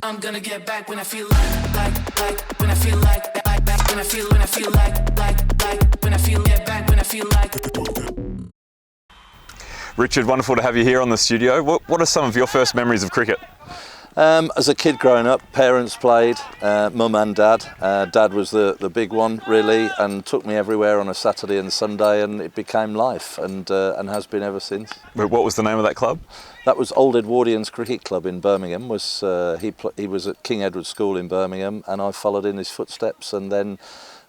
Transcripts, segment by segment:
I'm gonna get back when I feel like, when I feel like, when I feel like, when I feel get back when I feel like. Richard, wonderful to have you here on the studio. What are some of your first memories of cricket? As a kid growing up, parents played, mum and dad. Dad was the big one really, and took me everywhere on a Saturday and Sunday, and it became life, and has been ever since. What was the name of that club? That was Old Edwardians Cricket Club in Birmingham. He was at King Edward School in Birmingham, and I followed in his footsteps. And then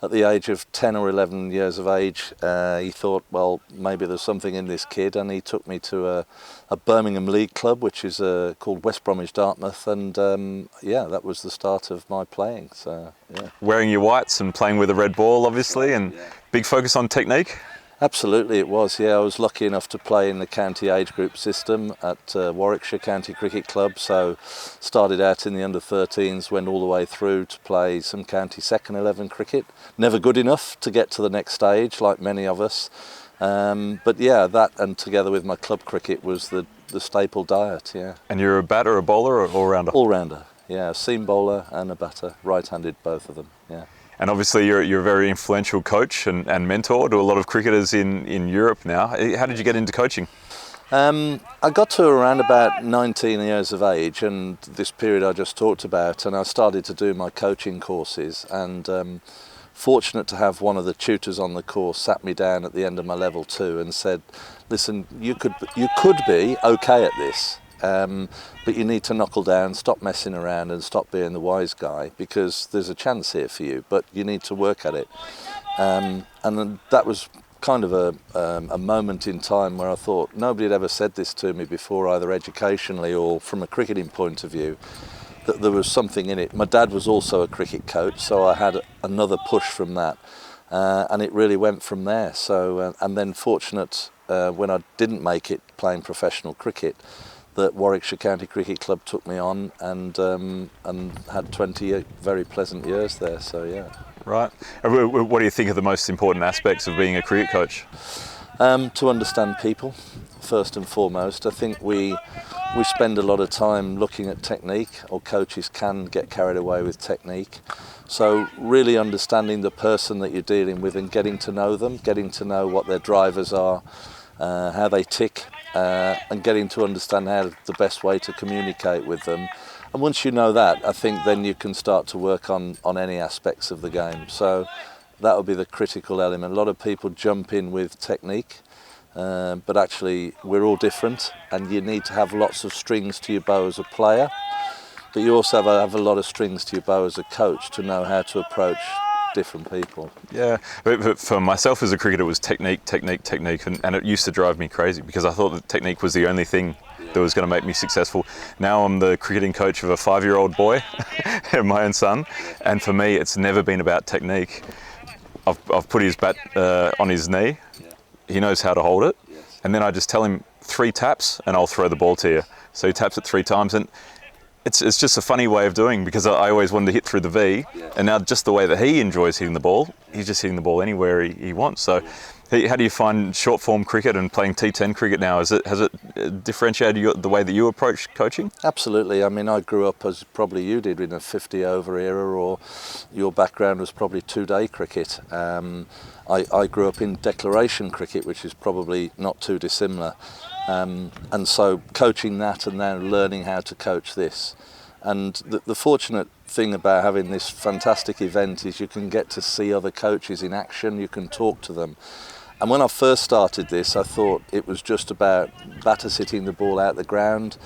at the age of 10 or 11 years of age, he thought, well, maybe there's something in this kid, and he took me to a Birmingham League club, which is called West Bromwich Dartmouth, and that was the start of my playing. So yeah. Wearing your whites and playing with a red ball, obviously, and big focus on technique? Absolutely, it was. Yeah, I was lucky enough to play in the county age group system at Warwickshire County Cricket Club. So started out in the under-13s, went all the way through to play some county second 11 cricket. Never good enough to get to the next stage, like many of us. But yeah, that and together with my club cricket was the staple diet. Yeah. And you're a batter, a bowler, or all-rounder? All-rounder. Yeah, a seam bowler and a batter, right-handed, both of them. Yeah. And obviously you're a very influential coach and mentor to a lot of cricketers in Europe now. How did you get into coaching? I got to around about 19 years of age, and this period I just talked about, and I started to do my coaching courses, and fortunate to have one of the tutors on the course sat me down at the end of my level 2 and said, listen, you could be okay at this. But you need to knuckle down, stop messing around and stop being the wise guy, because there's a chance here for you, but you need to work at it. And then that was kind of a moment in time where I thought nobody had ever said this to me before, either educationally or from a cricketing point of view, that there was something in it. My dad was also a cricket coach, so I had another push from that, and it really went from there. So and then fortunate when I didn't make it playing professional cricket, that Warwickshire County Cricket Club took me on, and had 20 very pleasant years there. So yeah. Right. What do you think are the most important aspects of being a cricket coach? To understand people, first and foremost. I think we spend a lot of time looking at technique, or coaches can get carried away with technique. So really understanding the person that you're dealing with and getting to know them, getting to know what their drivers are, how they tick, and getting to understand how the best way to communicate with them. And once you know that, I think then you can start to work on any aspects of the game. So that would be the critical element. A lot of people jump in with technique, but actually we're all different, and you need to have lots of strings to your bow as a player, but you also have a lot of strings to your bow as a coach to know how to approach different people. Yeah, but for myself as a cricketer, it was technique, and it used to drive me crazy because I thought that technique was the only thing that was going to make me successful. Now I'm the cricketing coach of a 5-year-old boy, my own son, and for me it's never been about technique. I've put his bat on his knee, he knows how to hold it, and then I just tell him 3 taps and I'll throw the ball to you. So he taps it 3 times, and it's just a funny way of doing, because I always wanted to hit through the V, and now just the way that he enjoys hitting the ball, he's just hitting the ball anywhere he wants. So how do you find short form cricket and playing T10 cricket now? Has it differentiated the way that you approach coaching? Absolutely. I mean, I grew up, as probably you did, in a 50 over era, or your background was probably 2-day cricket. I grew up in declaration cricket, which is probably not too dissimilar. And so coaching that and then learning how to coach this. And the fortunate thing about having this fantastic event is you can get to see other coaches in action, you can talk to them. And when I first started this, I thought it was just about batters hitting the ball out the ground,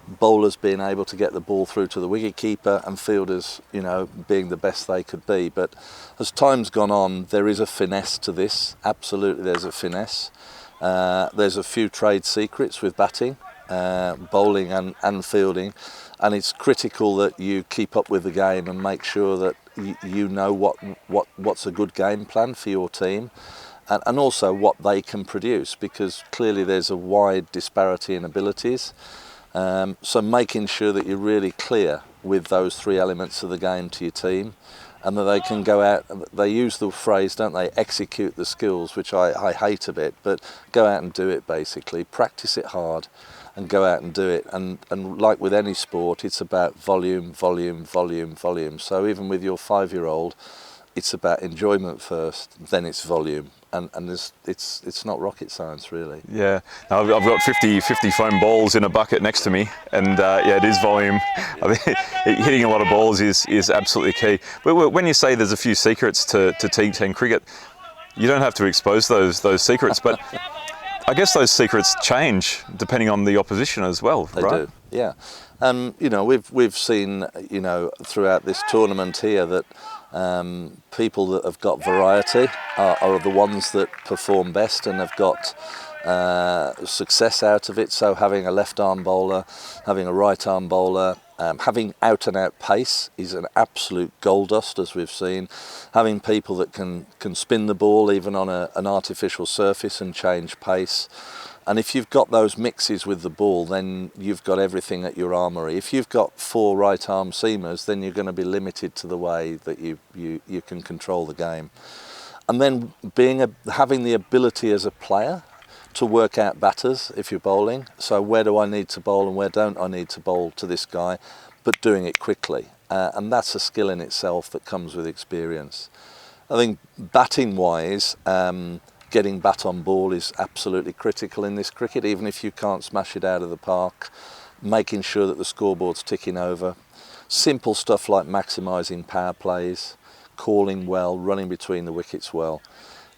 bowlers being able to get the ball through to the wicketkeeper, and fielders, being the best they could be. But as time's gone on, there is a finesse to this. Absolutely, there's a finesse. There's a few trade secrets with batting, bowling and fielding, and it's critical that you keep up with the game and make sure that you know what's a good game plan for your team, and also what they can produce, because clearly there's a wide disparity in abilities. So making sure that you're really clear with those 3 elements of the game to your team, and that they can go out, they use the phrase, don't they, execute the skills, which I hate a bit, but go out and do it basically, practice it hard, and go out and do it. And like with any sport, it's about volume, volume, volume, volume. So even with your 5-year-old, it's about enjoyment first, then it's volume. And it's not rocket science, really. Yeah, now I've got 50 foam balls in a bucket next to me, and yeah, it is volume. I think hitting a lot of balls is absolutely key. But when you say there's a few secrets to T10 cricket, you don't have to expose those secrets, but I guess those secrets change depending on the opposition as well, They right? do, yeah. You know, we've seen, you know, throughout this tournament here that people that have got variety are the ones that perform best and have got success out of it. So having a left arm bowler, having a right arm bowler, having out and out pace is an absolute gold dust, as we've seen. Having people that can spin the ball even on an artificial surface and change pace. And if you've got those mixes with the ball, then you've got everything at your armoury. If you've got 4 right arm seamers, then you're going to be limited to the way that you can control the game. And then having the ability as a player to work out batters if you're bowling. So where do I need to bowl and where don't I need to bowl to this guy, but doing it quickly. And that's a skill in itself that comes with experience. I think batting wise, getting bat on ball is absolutely critical in this cricket, even if you can't smash it out of the park. Making sure that the scoreboard's ticking over. Simple stuff like maximising power plays, calling well, running between the wickets well.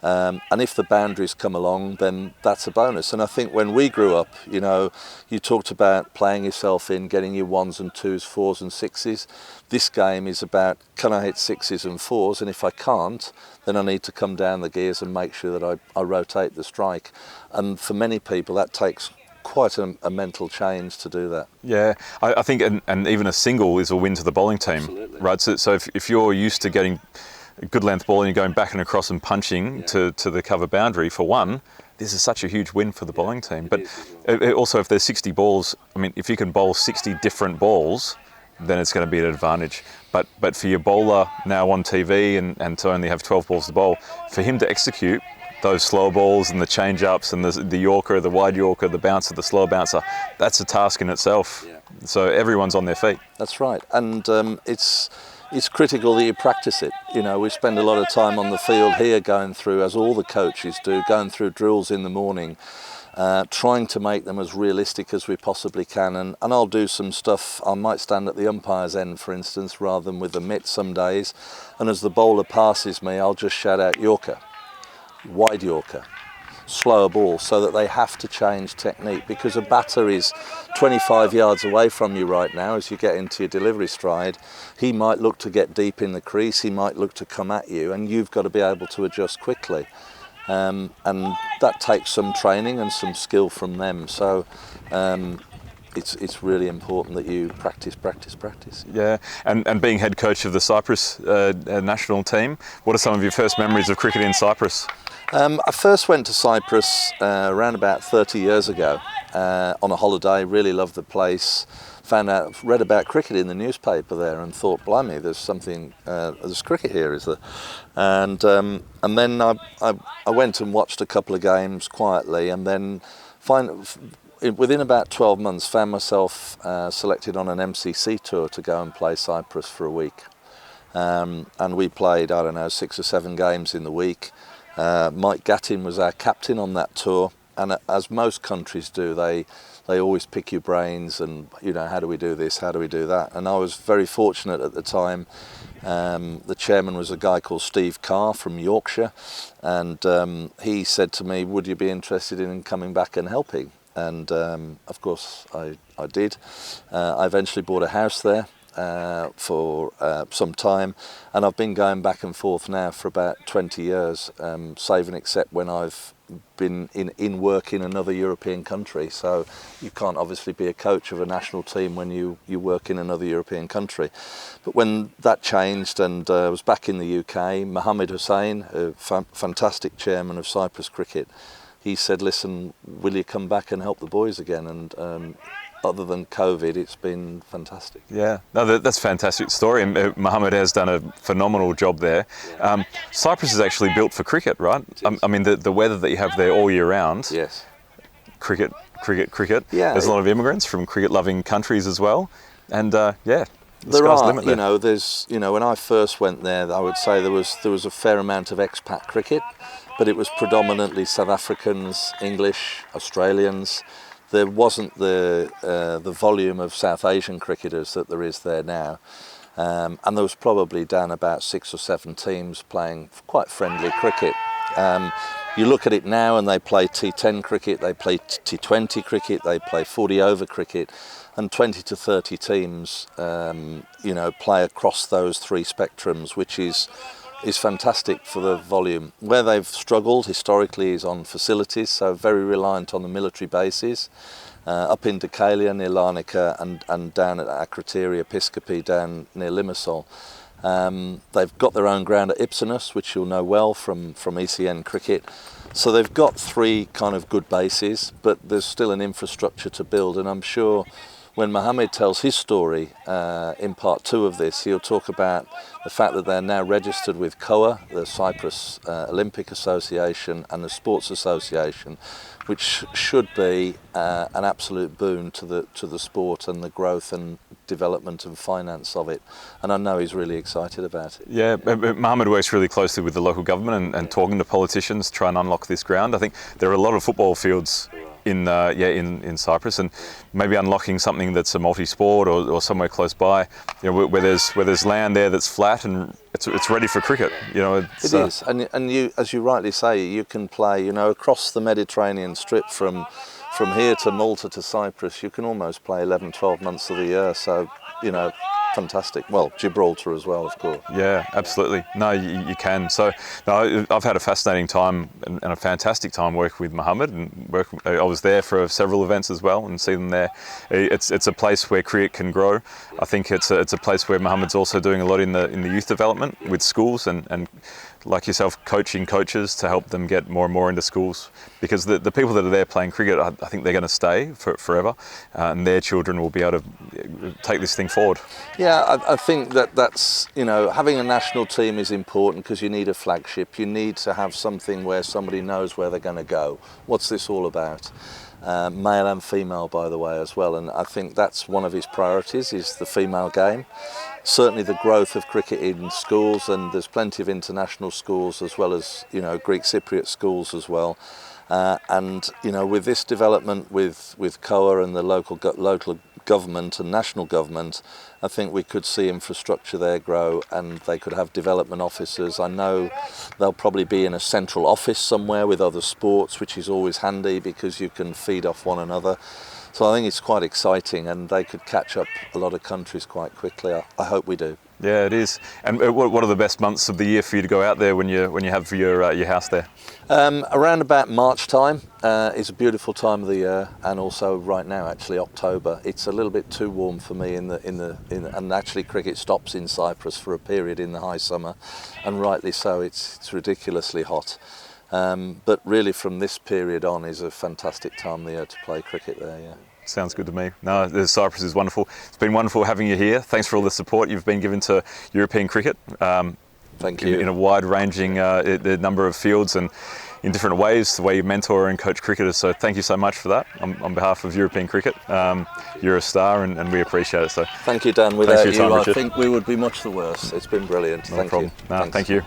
And if the boundaries come along, then that's a bonus. And I think when we grew up, you know, you talked about playing yourself in, getting your 1s and 2s, 4s and 6s. This game is about, can I hit 6s and 4s? And if I can't, then I need to come down the gears and make sure that I rotate the strike. And for many people, that takes quite a mental change to do that. Yeah, I think, and even a single is a win to the bowling team. Absolutely. Right? So if you're used to getting a good length ball and you're going back and across and punching to the cover boundary for one, this is such a huge win for the bowling team. But also if there's 60 balls, I mean, if you can bowl 60 different balls, then it's going to be an advantage. But for your bowler now on TV and to only have 12 balls to bowl, for him to execute those slow balls and the change-ups and the Yorker, the wide Yorker, the bouncer, the slow bouncer, that's a task in itself. Yeah. So everyone's on their feet. That's right. And it's critical that you practice it. You know, we spend a lot of time on the field here going through, as all the coaches do, going through drills in the morning, trying to make them as realistic as we possibly can. And I'll do some stuff, I might stand at the umpire's end, for instance, rather than with the mitt some days. And as the bowler passes me, I'll just shout out Yorker, wide Yorker, slower ball, so that they have to change technique, because a batter is 25 yards away from you right now. As you get into your delivery stride, he might look to get deep in the crease, he might look to come at you, and you've got to be able to adjust quickly. And that takes some training and some skill from them. So it's really important that you practice. Yeah, and being head coach of the Cyprus national team, what are some of your first memories of cricket in Cyprus? I first went to Cyprus around about 30 years ago on a holiday. Really loved the place. Read about cricket in the newspaper there and thought, blimey, there's cricket here, is there? And then I went and watched a couple of games quietly, and then within about 12 months found myself selected on an MCC tour to go and play Cyprus for a week. And we played, 6 or 7 games in the week. Mike Gattin was our captain on that tour, and as most countries do, they always pick your brains and, you know, how do we do this, how do we do that? And I was very fortunate at the time. The chairman was a guy called Steve Carr from Yorkshire, and he said to me, would you be interested in coming back and helping? And of course I did. I eventually bought a house there for some time, and I've been going back and forth now for about 20 years, save and except when I've been in work in another European country. So you can't obviously be a coach of a national team when you work in another European country. But when that changed and I was back in the UK, Mohammed Hussain, a fantastic chairman of Cyprus Cricket, he said, listen, will you come back and help the boys again? And other than COVID, it's been fantastic. Yeah, no, that's a fantastic story. And Mohammed has done a phenomenal job there. Yeah. Cyprus is actually built for cricket, right? I mean, the weather that you have there all year round. Yes. Cricket cricket. Yeah, There's a lot of immigrants from cricket-loving countries as well, and the there sky's the are, limit there. there's, when I first went there, I would say there was a fair amount of expat cricket, but it was predominantly South Africans, English, Australians. There wasn't the volume of South Asian cricketers that there is there now. And there was probably down about 6 or 7 teams playing quite friendly cricket. You look at it now and they play T10 cricket, they play T20 cricket, they play 40 over cricket, and 20 to 30 teams play across those 3 spectrums, which is fantastic for the volume. Where they've struggled historically is on facilities, so very reliant on the military bases. Up in Deucalion near Larnaca and down at Akrotiri Episcopi down near Limassol. They've got their own ground at Ipsinus, which you'll know well from ECN cricket. So they've got 3 kind of good bases, but there's still an infrastructure to build, and I'm sure when Mohammed tells his story in part 2 of this, he'll talk about the fact that they're now registered with COA, the Cyprus Olympic Association, and the Sports Association, which should be an absolute boon to the sport and the growth and development and finance of it. And I know he's really excited about it. Yeah, Mohammed works really closely with the local government and talking to politicians to try and unlock this ground. I think there are a lot of football fields in Cyprus, and maybe unlocking something that's a multi-sport or somewhere close by, where there's land there that's flat and it's ready for cricket. It is, and you, as you rightly say, you can play across the Mediterranean strip from here to Malta to Cyprus. You can almost play 11-12 months of the year, so fantastic. Well, Gibraltar as well, of course. Yeah, absolutely. No, you can. So, no, I've had a fascinating time and a fantastic time working with Mohammed. And I was there for several events as well, and see them there. It's a place where cricket can grow. I think it's a place where Mohammed's also doing a lot in the youth development with schools and like yourself, coaching coaches to help them get more and more into schools, because the people that are there playing cricket, I think they're going to stay forever, and their children will be able to take this thing forward. Yeah, I think that's, having a national team is important because you need a flagship. You need to have something where somebody knows where they're going to go. What's this all about? Male and female, by the way, as well. And I think that's one of his priorities, is the female game. Certainly the growth of cricket in schools, and there's plenty of international schools as well as, Greek Cypriot schools as well. And with this development with COA and the local government and national government, I think we could see infrastructure there grow, and they could have development officers. I know they'll probably be in a central office somewhere with other sports, which is always handy because you can feed off one another. So I think it's quite exciting, and they could catch up a lot of countries quite quickly. I hope we do. Yeah, it is. And what are the best months of the year for you to go out there when you have your house there? Around about March time is a beautiful time of the year, and also right now, actually October. It's a little bit too warm for me and actually cricket stops in Cyprus for a period in the high summer, and rightly so. It's ridiculously hot. But really from this period on is a fantastic time of the year to play cricket there, yeah. Sounds good to me. No, Cyprus is wonderful. It's been wonderful having you here. Thanks for all the support you've been given to European cricket. Thank you. In a wide-ranging the number of fields and in different ways, the way you mentor and coach cricketers. So thank you so much for that on behalf of European cricket. You're a star, and we appreciate it. So thank you, Dan. Without you, I Richard. think we would be much the worse. It's been brilliant. No problem. You. No, thank you.